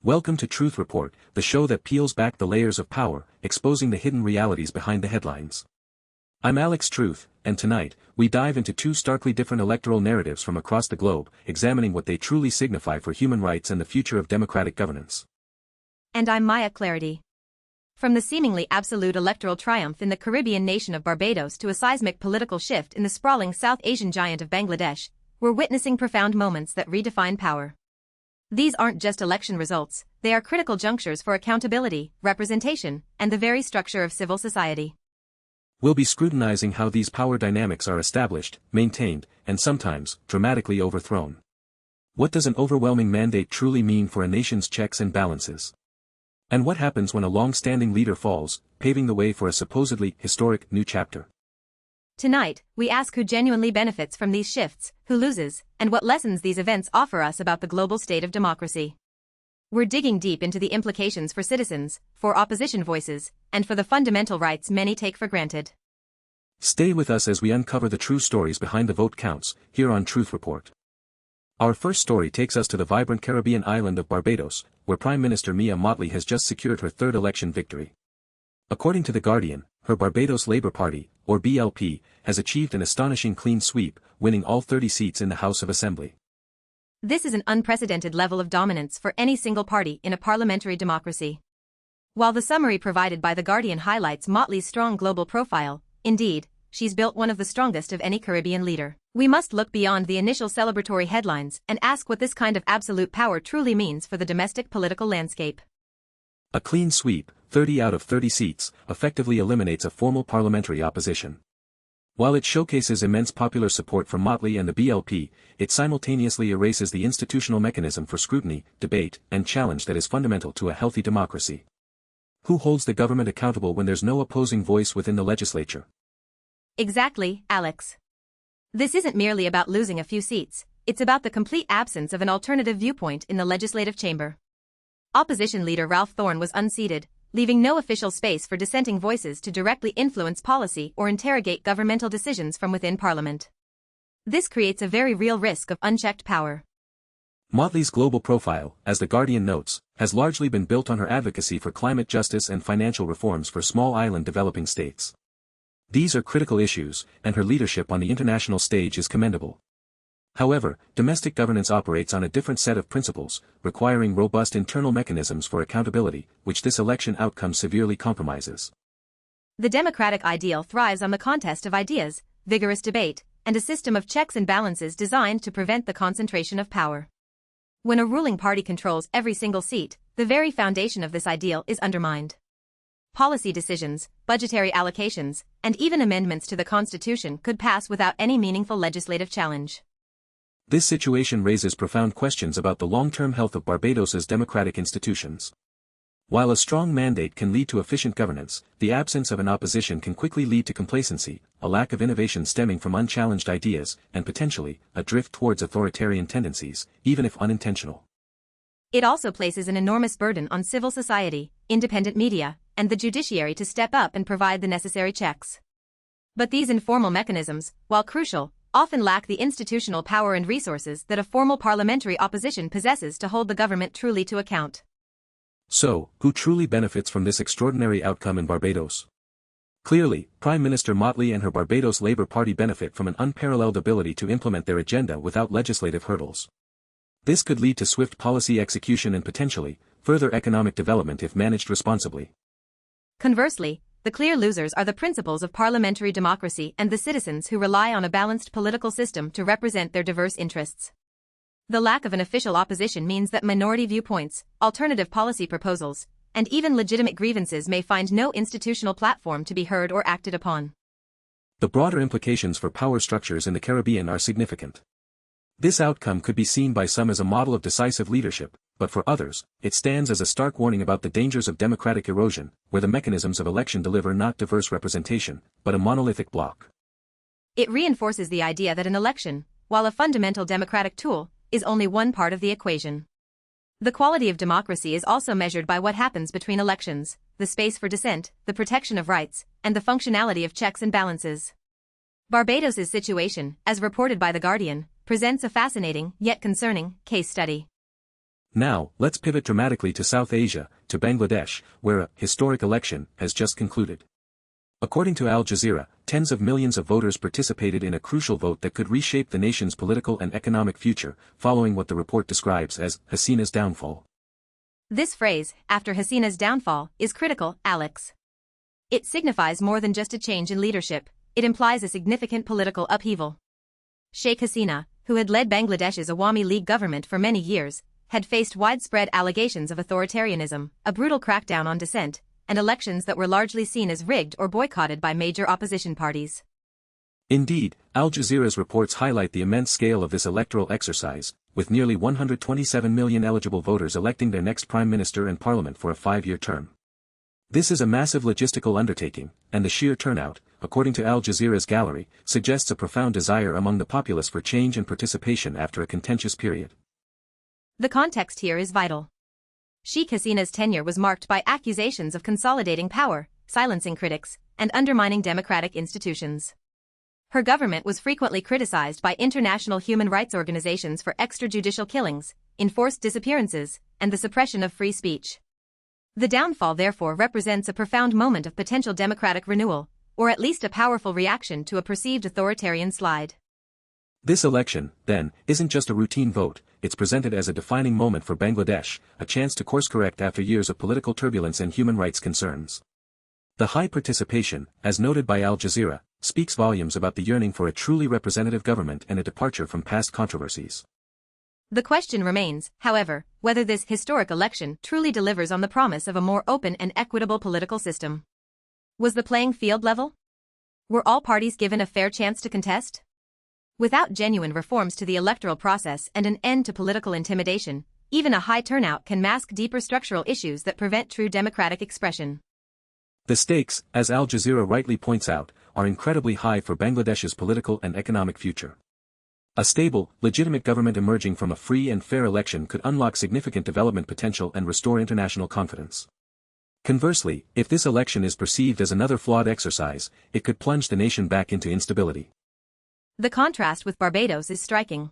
Welcome to Truth Report, the show that peels back the layers of power, exposing the hidden realities behind the headlines. I'm Alex Truth, and tonight, we dive into two starkly different electoral narratives from across the globe, examining what they truly signify for human rights and the future of democratic governance. And I'm Maya Clarity. From the seemingly absolute electoral triumph in the Caribbean nation of Barbados to a seismic political shift in the sprawling South Asian giant of Bangladesh, we're witnessing profound moments that redefine power. These aren't just election results, they are critical junctures for accountability, representation, and the very structure of civil society. We'll be scrutinizing how these power dynamics are established, maintained, and sometimes, dramatically overthrown. What does an overwhelming mandate truly mean for a nation's checks and balances? And what happens when a long-standing leader falls, paving the way for a supposedly historic new chapter? Tonight, we ask who genuinely benefits from these shifts, who loses, and what lessons these events offer us about the global state of democracy. We're digging deep into the implications for citizens, for opposition voices, and for the fundamental rights many take for granted. Stay with us as we uncover the true stories behind the vote counts, here on Truth Report. Our first story takes us to the vibrant Caribbean island of Barbados, where Prime Minister Mia Mottley has just secured her third election victory. According to The Guardian, her Barbados Labour Party, or BLP, has achieved an astonishing clean sweep, winning all 30 seats in the House of Assembly. This is an unprecedented level of dominance for any single party in a parliamentary democracy. While the summary provided by The Guardian highlights Mottley's strong global profile, indeed, she's built one of the strongest of any Caribbean leader. We must look beyond the initial celebratory headlines and ask what this kind of absolute power truly means for the domestic political landscape. A clean sweep, 30 out of 30 seats, effectively eliminates a formal parliamentary opposition. While it showcases immense popular support from Mottley and the BLP, it simultaneously erases the institutional mechanism for scrutiny, debate, and challenge that is fundamental to a healthy democracy. Who holds the government accountable when there's no opposing voice within the legislature? Exactly, Alex. This isn't merely about losing a few seats, it's about the complete absence of an alternative viewpoint in the legislative chamber. Opposition leader Ralph Thorne was unseated, leaving no official space for dissenting voices to directly influence policy or interrogate governmental decisions from within Parliament. This creates a very real risk of unchecked power. Mottley's global profile, as The Guardian notes, has largely been built on her advocacy for climate justice and financial reforms for small island developing states. These are critical issues, and her leadership on the international stage is commendable. However, domestic governance operates on a different set of principles, requiring robust internal mechanisms for accountability, which this election outcome severely compromises. The democratic ideal thrives on the contest of ideas, vigorous debate, and a system of checks and balances designed to prevent the concentration of power. When a ruling party controls every single seat, the very foundation of this ideal is undermined. Policy decisions, budgetary allocations, and even amendments to the Constitution could pass without any meaningful legislative challenge. This situation raises profound questions about the long-term health of Barbados's democratic institutions. While a strong mandate can lead to efficient governance, the absence of an opposition can quickly lead to complacency, a lack of innovation stemming from unchallenged ideas, and potentially, a drift towards authoritarian tendencies, even if unintentional. It also places an enormous burden on civil society, independent media, and the judiciary to step up and provide the necessary checks. But these informal mechanisms, while crucial, often lack the institutional power and resources that a formal parliamentary opposition possesses to hold the government truly to account. So, who truly benefits from this extraordinary outcome in Barbados? Clearly, Prime Minister Mottley and her Barbados Labour Party benefit from an unparalleled ability to implement their agenda without legislative hurdles. This could lead to swift policy execution and potentially, further economic development if managed responsibly. Conversely, the clear losers are the principles of parliamentary democracy and the citizens who rely on a balanced political system to represent their diverse interests. The lack of an official opposition means that minority viewpoints, alternative policy proposals, and even legitimate grievances may find no institutional platform to be heard or acted upon. The broader implications for power structures in the Caribbean are significant. This outcome could be seen by some as a model of decisive leadership, but for others, it stands as a stark warning about the dangers of democratic erosion, where the mechanisms of election deliver not diverse representation, but a monolithic bloc. It reinforces the idea that an election, while a fundamental democratic tool, is only one part of the equation. The quality of democracy is also measured by what happens between elections, the space for dissent, the protection of rights, and the functionality of checks and balances. Barbados's situation, as reported by The Guardian, presents a fascinating, yet concerning, case study. Now, let's pivot dramatically to South Asia, to Bangladesh, where a historic election has just concluded. According to Al Jazeera, tens of millions of voters participated in a crucial vote that could reshape the nation's political and economic future, following what the report describes as Hasina's downfall. This phrase, after Hasina's downfall, is critical, Alex. It signifies more than just a change in leadership, it implies a significant political upheaval. Sheikh Hasina, who had led Bangladesh's Awami League government for many years, had faced widespread allegations of authoritarianism, a brutal crackdown on dissent, and elections that were largely seen as rigged or boycotted by major opposition parties. Indeed, Al Jazeera's reports highlight the immense scale of this electoral exercise, with nearly 127 million eligible voters electing their next prime minister and parliament for a 5-year term. This is a massive logistical undertaking, and the sheer turnout, according to Al Jazeera's gallery, suggests a profound desire among the populace for change and participation after a contentious period. The context here is vital. Sheikh Hasina's tenure was marked by accusations of consolidating power, silencing critics, and undermining democratic institutions. Her government was frequently criticized by international human rights organizations for extrajudicial killings, enforced disappearances, and the suppression of free speech. The downfall therefore represents a profound moment of potential democratic renewal, or at least a powerful reaction to a perceived authoritarian slide. This election, then, isn't just a routine vote, it's presented as a defining moment for Bangladesh, a chance to course-correct after years of political turbulence and human rights concerns. The high participation, as noted by Al Jazeera, speaks volumes about the yearning for a truly representative government and a departure from past controversies. The question remains, however, whether this historic election truly delivers on the promise of a more open and equitable political system. Was the playing field level? Were all parties given a fair chance to contest? Without genuine reforms to the electoral process and an end to political intimidation, even a high turnout can mask deeper structural issues that prevent true democratic expression. The stakes, as Al Jazeera rightly points out, are incredibly high for Bangladesh's political and economic future. A stable, legitimate government emerging from a free and fair election could unlock significant development potential and restore international confidence. Conversely, if this election is perceived as another flawed exercise, it could plunge the nation back into instability. The contrast with Barbados is striking.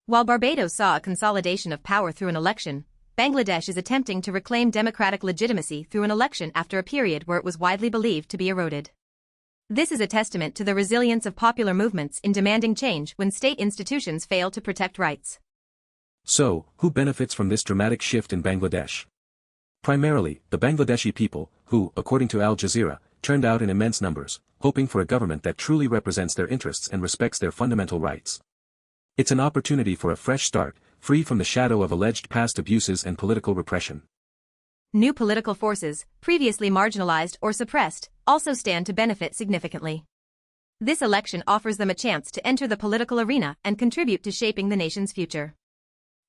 While Barbados saw a consolidation of power through an election, Bangladesh is attempting to reclaim democratic legitimacy through an election after a period where it was widely believed to be eroded. This is a testament to the resilience of popular movements in demanding change when state institutions fail to protect rights. So, who benefits from this dramatic shift in Bangladesh? Primarily, the Bangladeshi people, who, according to Al Jazeera, turned out in immense numbers, hoping for a government that truly represents their interests and respects their fundamental rights. It's an opportunity for a fresh start, free from the shadow of alleged past abuses and political repression. New political forces, previously marginalized or suppressed, also stand to benefit significantly. This election offers them a chance to enter the political arena and contribute to shaping the nation's future.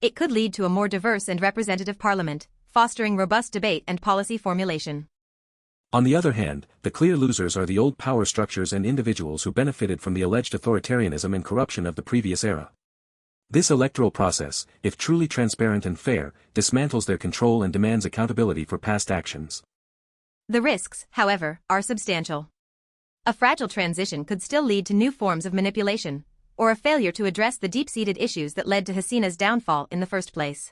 It could lead to a more diverse and representative parliament, fostering robust debate and policy formulation. On the other hand, the clear losers are the old power structures and individuals who benefited from the alleged authoritarianism and corruption of the previous era. This electoral process, if truly transparent and fair, dismantles their control and demands accountability for past actions. The risks, however, are substantial. A fragile transition could still lead to new forms of manipulation, or a failure to address the deep-seated issues that led to Hasina's downfall in the first place.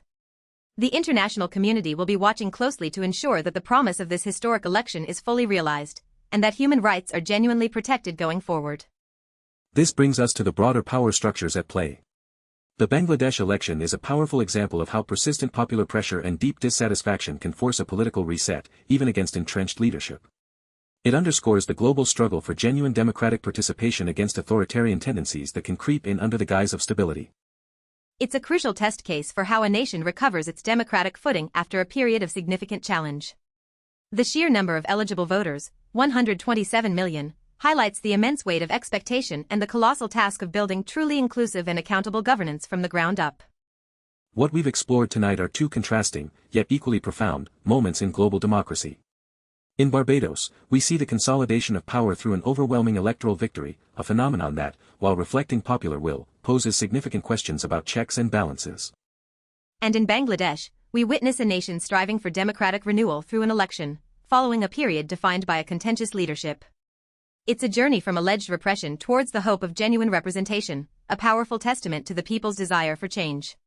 The international community will be watching closely to ensure that the promise of this historic election is fully realized, and that human rights are genuinely protected going forward. This brings us to the broader power structures at play. The Bangladesh election is a powerful example of how persistent popular pressure and deep dissatisfaction can force a political reset, even against entrenched leadership. It underscores the global struggle for genuine democratic participation against authoritarian tendencies that can creep in under the guise of stability. It's a crucial test case for how a nation recovers its democratic footing after a period of significant challenge. The sheer number of eligible voters, 127 million, highlights the immense weight of expectation and the colossal task of building truly inclusive and accountable governance from the ground up. What we've explored tonight are two contrasting, yet equally profound, moments in global democracy. In Barbados, we see the consolidation of power through an overwhelming electoral victory, a phenomenon that, while reflecting popular will, poses significant questions about checks and balances. And in Bangladesh, we witness a nation striving for democratic renewal through an election, following a period defined by a contentious leadership. It's a journey from alleged repression towards the hope of genuine representation, a powerful testament to the people's desire for change.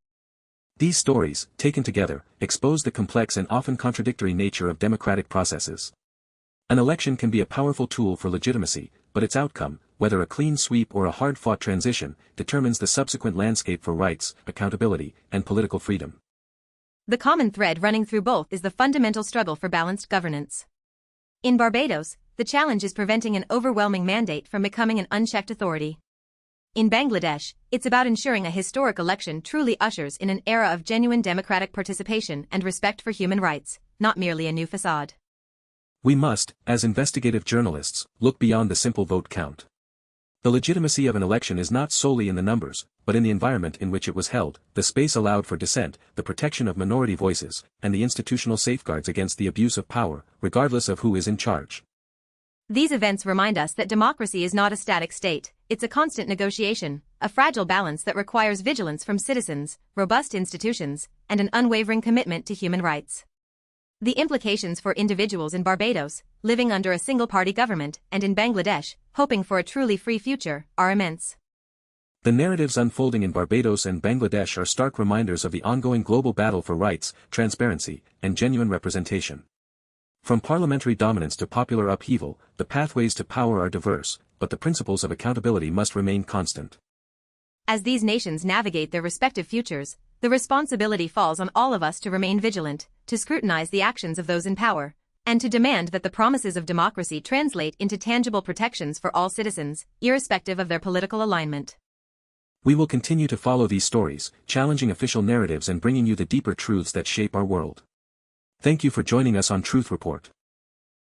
These stories, taken together, expose the complex and often contradictory nature of democratic processes. An election can be a powerful tool for legitimacy, but its outcome, whether a clean sweep or a hard-fought transition, determines the subsequent landscape for rights, accountability, and political freedom. The common thread running through both is the fundamental struggle for balanced governance. In Barbados, the challenge is preventing an overwhelming mandate from becoming an unchecked authority. In Bangladesh, it's about ensuring a historic election truly ushers in an era of genuine democratic participation and respect for human rights, not merely a new facade. We must, as investigative journalists, look beyond the simple vote count. The legitimacy of an election is not solely in the numbers, but in the environment in which it was held, the space allowed for dissent, the protection of minority voices, and the institutional safeguards against the abuse of power, regardless of who is in charge. These events remind us that democracy is not a static state, it's a constant negotiation, a fragile balance that requires vigilance from citizens, robust institutions, and an unwavering commitment to human rights. The implications for individuals in Barbados, living under a single-party government, and in Bangladesh, hoping for a truly free future, are immense. The narratives unfolding in Barbados and Bangladesh are stark reminders of the ongoing global battle for rights, transparency, and genuine representation. From parliamentary dominance to popular upheaval, the pathways to power are diverse, but the principles of accountability must remain constant. As these nations navigate their respective futures, the responsibility falls on all of us to remain vigilant, to scrutinize the actions of those in power, and to demand that the promises of democracy translate into tangible protections for all citizens, irrespective of their political alignment. We will continue to follow these stories, challenging official narratives and bringing you the deeper truths that shape our world. Thank you for joining us on Truth Report.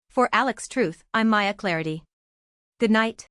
For Alex Truth, I'm Maya Clarity. Good night.